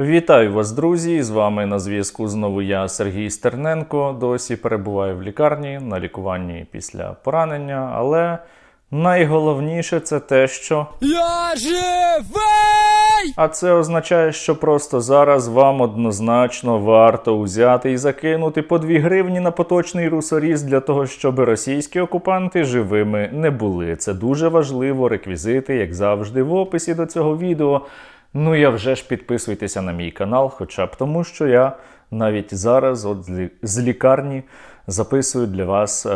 Вітаю вас, друзі! З вами на зв'язку знову я, Сергій Стерненко. Досі перебуваю в лікарні, на лікуванні після поранення, але найголовніше це те, що... Я живий! А це означає, що просто зараз вам однозначно варто узяти і закинути по 2 гривні на поточний русоріз для того, щоб російські окупанти живими не були. Це дуже важливо, реквізити, як завжди, в описі до цього відео. Ну і вже ж підписуйтеся на мій канал, хоча б тому, що я навіть зараз з лікарні записую для вас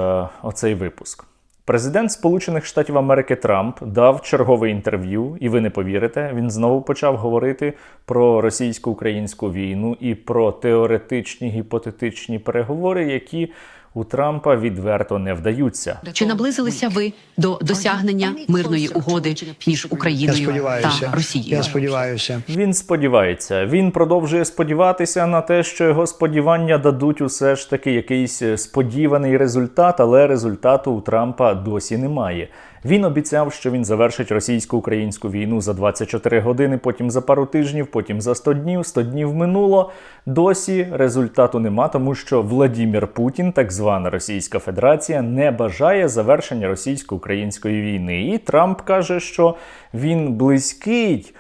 оцей випуск. Президент Сполучених Штатів Америки Трамп дав чергове інтерв'ю, і ви не повірите, він знову почав говорити про російсько-українську війну і про теоретичні, гіпотетичні переговори, які у Трампа відверто не вдаються. Чи наблизилися ви до досягнення мирної угоди між Україною та Росією? Я сподіваюся. Він сподівається. Він продовжує сподіватися на те, що його сподівання дадуть усе ж таки якийсь сподіваний результат, але результату у Трампа досі немає. Він обіцяв, що він завершить російсько-українську війну за 24 години, потім за пару тижнів, потім за 100 днів. 100 днів минуло. Досі результату нема, тому що Владімір Путін, так звана Російська Федерація, не бажає завершення російсько-української війни. І Трамп каже, що він близький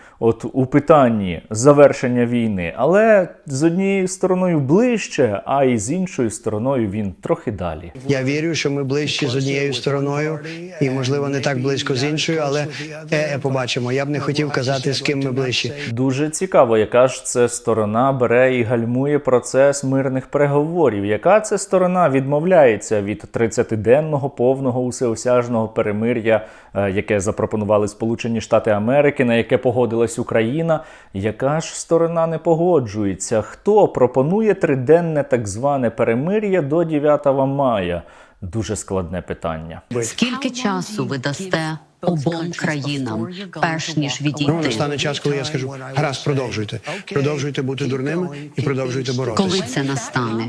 у питанні завершення війни, але з однією стороною ближче, а і з іншою стороною він трохи далі. Я вірю, що ми ближчі з однією стороною і, можливо, не так близько з іншою, але побачимо. Я б не хотів казати, з ким ми ближчі. Дуже цікаво, яка ж це сторона бере і гальмує процес мирних переговорів. Яка це сторона відмовляється від 30-денного повного усеосяжного перемир'я, яке запропонували Сполучені Штати Америки, на яке погодилась Україна. Яка ж сторона не погоджується? Хто пропонує 3-денне так зване перемир'я до 9 мая? Дуже складне питання. Скільки часу ви дасте обом країнам, перш ніж відійти? Настане час, коли я скажу: гаразд, продовжуйте. Продовжуйте бути дурними і продовжуйте боротися. Коли це настане?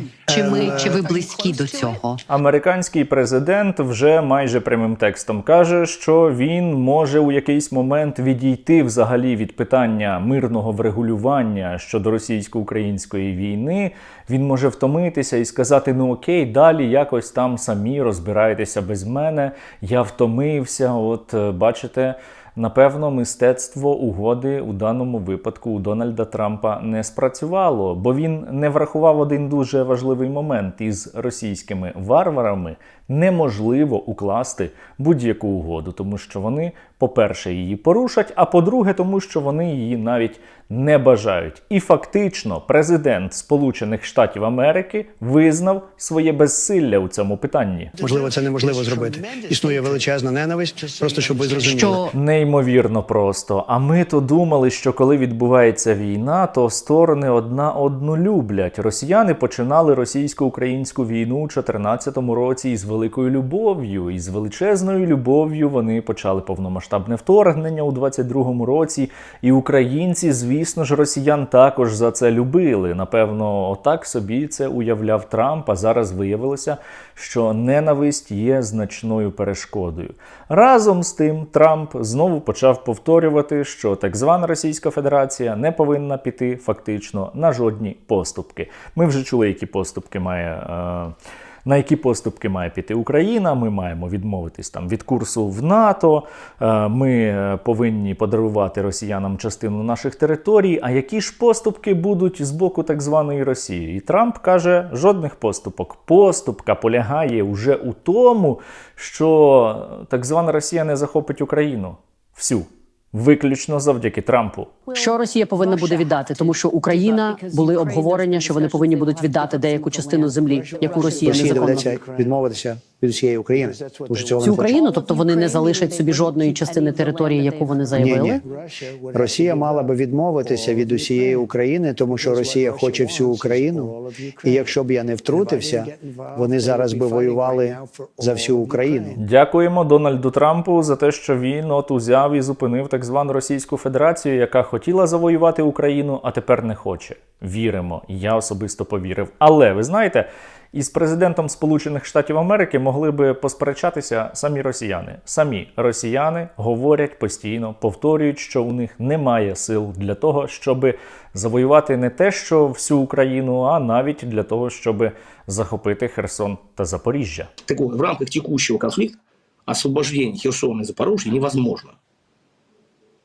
Чи ви близькі до цього? Американський президент вже майже прямим текстом каже, що він може у якийсь момент відійти взагалі від питання мирного врегулювання щодо російсько-української війни. Він може втомитися і сказати: ну окей, далі якось там самі розбирайтеся без мене, я втомився, бачите, напевно, мистецтво угоди у даному випадку у Дональда Трампа не спрацювало, бо він не врахував один дуже важливий момент. Із російськими варварами неможливо укласти будь-яку угоду, тому що вони, по-перше, її порушать, а по-друге, тому що вони її навіть не бажають. І фактично президент Сполучених Штатів Америки визнав своє безсилля у цьому питанні. Можливо, це неможливо зробити. Існує величезна ненависть, просто щоб ви зрозуміли. Неймовірно просто. А ми-то думали, що коли відбувається війна, то сторони одна одну люблять. Росіяни починали російсько-українську війну у 2014 році із великою любов'ю. І з величезною любов'ю вони почали повномасштабне вторгнення у 2022 році. І українці, звісно ж, росіян також за це любили. Напевно, отак собі це уявляв Трамп, а зараз виявилося, що ненависть є значною перешкодою. Разом з тим, Трамп знову почав повторювати, що так звана Російська Федерація не повинна піти фактично на жодні поступки. Ми вже чули, які поступки на які поступки має піти Україна. Ми маємо відмовитись від курсу в НАТО, ми повинні подарувати росіянам частину наших територій. А які ж поступки будуть з боку так званої Росії? І Трамп каже, жодних поступок. Поступка полягає уже у тому, що так звана Росія не захопить Україну. Всю. Виключно завдяки Трампу. Що Росія повинна буде віддати? Тому що Україна, були обговорення, що вони повинні будуть віддати деяку частину землі, яку Росія незаконно. доведеться відмовитися від усієї України. Цю Україну, тобто вони не залишать собі жодної частини території, яку вони заявили? Ні. Росія мала би відмовитися від усієї України, тому що Росія хоче всю Україну. І якщо б я не втрутився, вони зараз би воювали за всю Україну. Дякуємо Дональду Трампу за те, що він узяв і зупинив так звану Російську Федерацію, яка хотіла завоювати Україну, а тепер не хоче. Віримо. Я особисто повірив. Але, ви знаєте, І з президентом Сполучених Штатів Америки могли би посперечатися самі росіяни. Самі росіяни говорять постійно, повторюють, що у них немає сил для того, щоб завоювати не те, що всю Україну, а навіть для того, щоб захопити Херсон та Запоріжжя. Так вот, в рамках текущего конфликта освобождение Херсона и Запорожья невозможно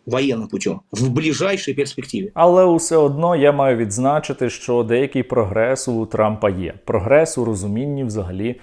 военным путем в ближайшей перспективе. Але усе одно я маю відзначити, що деякий прогрес у Трампа є. Прогрес у розумінні взагалі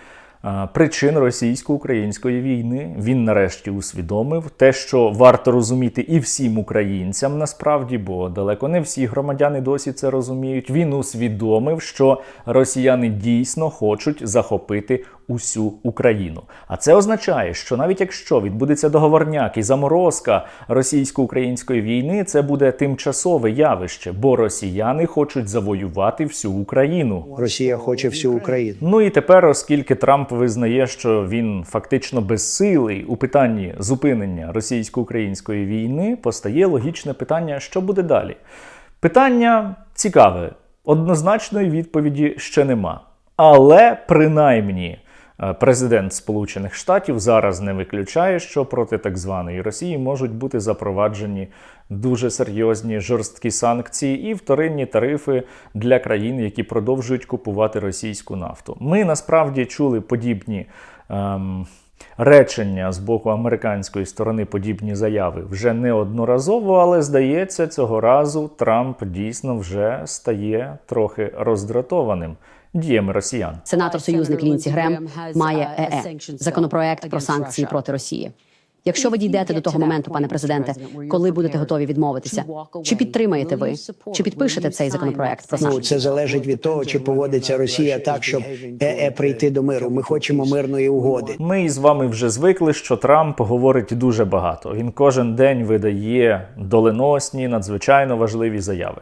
причин російсько-української війни. Він нарешті усвідомив те, що варто розуміти і всім українцям насправді, бо далеко не всі громадяни досі це розуміють. Він усвідомив, що росіяни дійсно хочуть захопити усю Україну. А це означає, що навіть якщо відбудеться договорняк і заморозка російсько-української війни, це буде тимчасове явище, бо росіяни хочуть завоювати всю Україну. Росія хоче всю Україну. Ну і тепер, оскільки Трамп визнає, що він фактично безсилий у питанні зупинення російсько-української війни, постає логічне питання, що буде далі. Питання цікаве. Однозначної відповіді ще нема. Але, принаймні, президент Сполучених Штатів зараз не виключає, що проти так званої Росії можуть бути запроваджені дуже серйозні жорсткі санкції і вторинні тарифи для країн, які продовжують купувати російську нафту. Ми насправді чули подібні речення з боку американської сторони, подібні заяви вже неодноразово, але, здається, цього разу Трамп дійсно вже стає трохи роздратованим діями росіян. Сенатор-союзник Лінсі Грем має законопроект про санкції проти Росії. Якщо ви дійдете до того моменту, пане президенте, коли будете готові відмовитися, чи підтримаєте ви, чи підпишете цей законопроект про санкції? Це залежить від того, чи поводиться Росія так, щоб прийти до миру. Ми хочемо мирної угоди. Ми із вами вже звикли, що Трамп говорить дуже багато. Він кожен день видає доленосні, надзвичайно важливі заяви.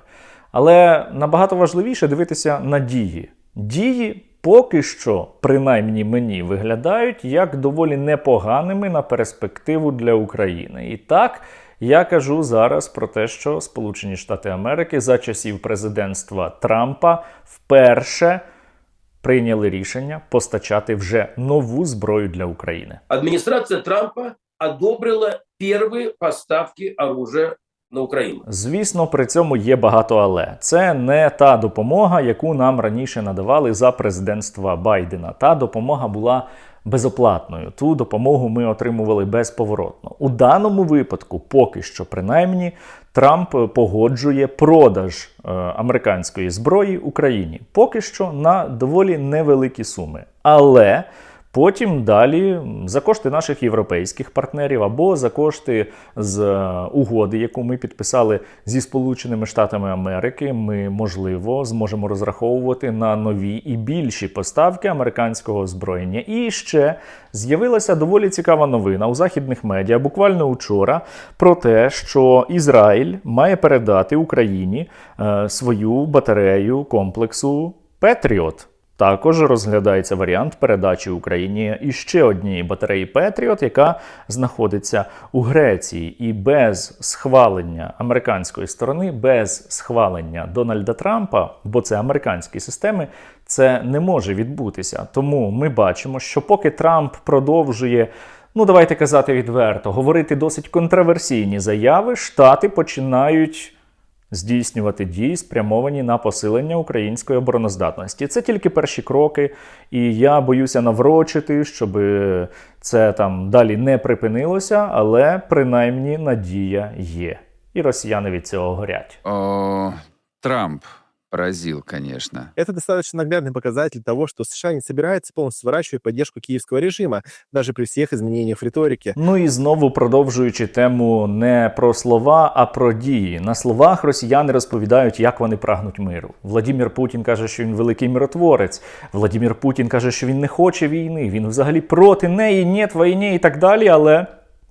Але набагато важливіше дивитися на дії. Дії поки що, принаймні мені, виглядають як доволі непоганими на перспективу для України. І так, я кажу зараз про те, що Сполучені Штати Америки за часів президентства Трампа вперше прийняли рішення постачати вже нову зброю для України. Администрация Трампа одобрила первые поставки оружия на Україну. Звісно, при цьому є багато але. Це не та допомога, яку нам раніше надавали за президентства Байдена. Та допомога була безоплатною. Ту допомогу ми отримували безповоротно. У даному випадку, поки що принаймні, Трамп погоджує продаж американської зброї Україні. Поки що на доволі невеликі суми. Але потім далі за кошти наших європейських партнерів або за кошти з угоди, яку ми підписали зі Сполученими Штатами Америки, ми, можливо, зможемо розраховувати на нові і більші поставки американського озброєння. І ще з'явилася доволі цікава новина у західних медіа буквально учора про те, що Ізраїль має передати Україні свою батарею комплексу «Петріот». Також розглядається варіант передачі Україні іще однієї батареї «Петріот», яка знаходиться у Греції. І без схвалення американської сторони, без схвалення Дональда Трампа, бо це американські системи, це не може відбутися. Тому ми бачимо, що поки Трамп продовжує, давайте казати відверто, говорити досить контроверсійні заяви, Штати починають здійснювати дії, спрямовані на посилення української обороноздатності. Це тільки перші кроки, і я боюся наврочити, щоб це там далі не припинилося, але принаймні надія є. І росіяни від цього горять. Трамп поразил, конечно. Это достаточно наглядный показатель того, что США не собирается полностью сворачивать поддержку киевского режима, даже при всех изменениях в риторике. Ну і знову продовжуючи тему не про слова, а про дії. На словах росіяни розповідають, як вони прагнуть миру. Владимир Путін каже, що він великий миротворець. Владимир Путін каже, що він не хоче війни, він взагалі проти неї, нет війни і так далі, але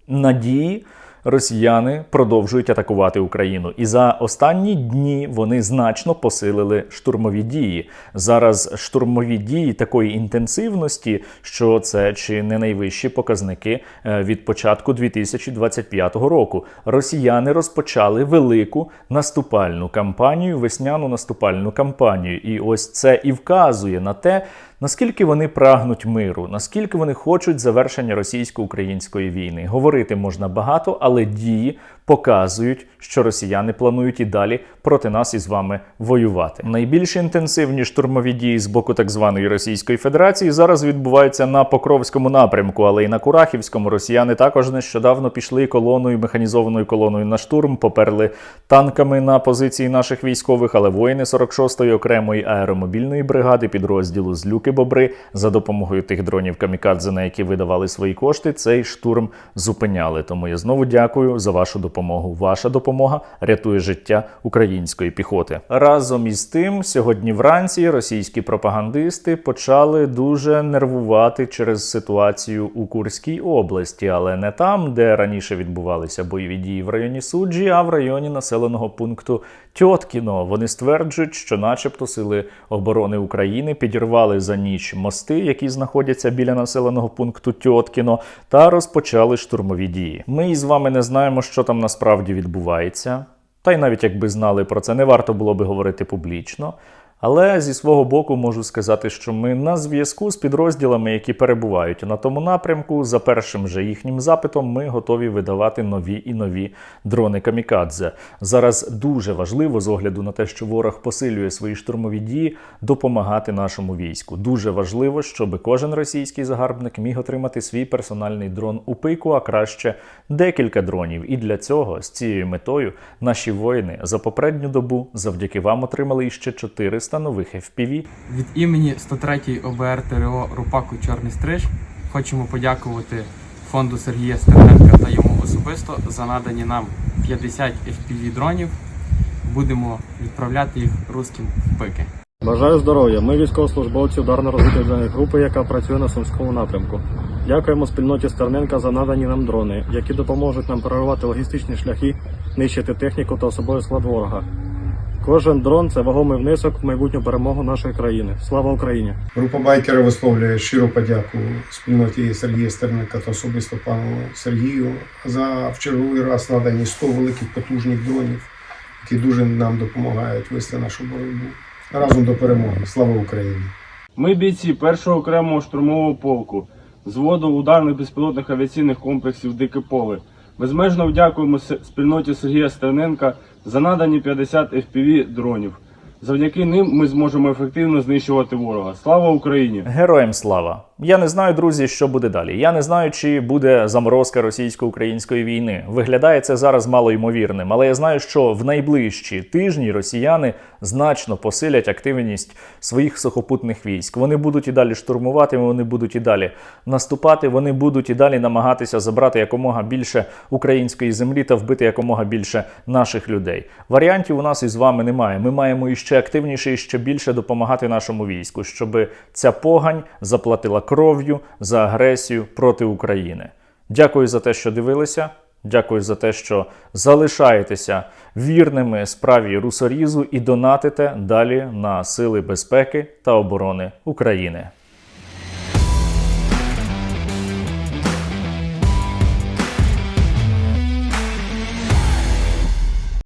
на дії росіяни продовжують атакувати Україну. І за останні дні вони значно посилили штурмові дії. Зараз штурмові дії такої інтенсивності, що це чи не найвищі показники від початку 2025 року. Росіяни розпочали велику наступальну кампанію, весняну наступальну кампанію. І ось це і вказує на те, Наскільки вони прагнуть миру, наскільки вони хочуть завершення російсько-української війни. Говорити можна багато, але дії показують, що росіяни планують і далі проти нас із вами воювати. Найбільш інтенсивні штурмові дії з боку так званої Російської Федерації зараз відбуваються на Покровському напрямку, але й на Курахівському. Росіяни також нещодавно пішли колоною, механізованою колоною на штурм, поперли танками на позиції наших військових, але воїни 46-ї окремої аеромобільної бригади підрозділу Злюки-Бобри за допомогою тих дронів камікадзе, на які видавали свої кошти, цей штурм зупиняли. Тому я знову дякую за вашу допомогу. Ваша допомога рятує життя української піхоти. Разом із тим, сьогодні вранці російські пропагандисти почали дуже нервувати через ситуацію у Курській області, але не там, де раніше відбувалися бойові дії в районі Суджі, а в районі населеного пункту Тьоткіно. Вони стверджують, що начебто сили оборони України підірвали за ніч мости, які знаходяться біля населеного пункту Тьоткіно, та розпочали штурмові дії. Ми із вами не знаємо, що там насправді відбувається. Та й навіть якби знали про це, не варто було би говорити публічно. Але зі свого боку можу сказати, що ми на зв'язку з підрозділами, які перебувають на тому напрямку. За першим же їхнім запитом ми готові видавати нові і нові дрони камікадзе. Зараз дуже важливо, з огляду на те, що ворог посилює свої штурмові дії, допомагати нашому війську. Дуже важливо, щоб кожен російський загарбник міг отримати свій персональний дрон у пику, а краще декілька дронів. І для цього, з цією метою, наші воїни за попередню добу завдяки вам отримали іще 400 нових FPV. Від імені 103-ї ОБР ТРО Рупаку Чорний Стриж хочемо подякувати фонду Сергія Стерненка та йому особисто за надані нам 50 FPV-дронів. Будемо відправляти їх руським в пики. Бажаю здоров'я. Ми військовослужбовці ударно-розвідувальної групи, яка працює на Сумському напрямку. Дякуємо спільноті Стерненка за надані нам дрони, які допоможуть нам переривати логістичні шляхи, нищити техніку та особовий склад ворога. Кожен дрон – це вагомий внесок в майбутню перемогу нашої країни. Слава Україні! Група байкерів висловлює щиру подяку спільноті Сергія Стерненка та особисто пану Сергію за в черговий раз надані 100 великих потужних дронів, які дуже нам допомагають вести нашу боротьбу. Разом до перемоги. Слава Україні! Ми бійці 1-го окремого штурмового полку, взводу ударних безпілотних авіаційних комплексів «Дике поле». Безмежно дякуємо спільноті Сергія Стерненка за надані 50 FPV-дронів. Завдяки ним ми зможемо ефективно знищувати ворога. Слава Україні! Героям слава! Я не знаю, друзі, що буде далі. Я не знаю, чи буде заморозка російсько-української війни. Виглядає це зараз малоймовірним. Але я знаю, що в найближчі тижні росіяни значно посилять активність своїх сухопутних військ. Вони будуть і далі штурмувати, вони будуть і далі наступати, вони будуть і далі намагатися забрати якомога більше української землі та вбити якомога більше наших людей. Варіантів у нас із вами немає. Ми маємо іще активніше і ще більше допомагати нашому війську, щоб ця погань заплатила кров'ю за агресію проти України. Дякую за те, що дивилися. Дякую за те, що залишаєтеся вірними справі русорізу і донатите далі на Сили безпеки та оборони України.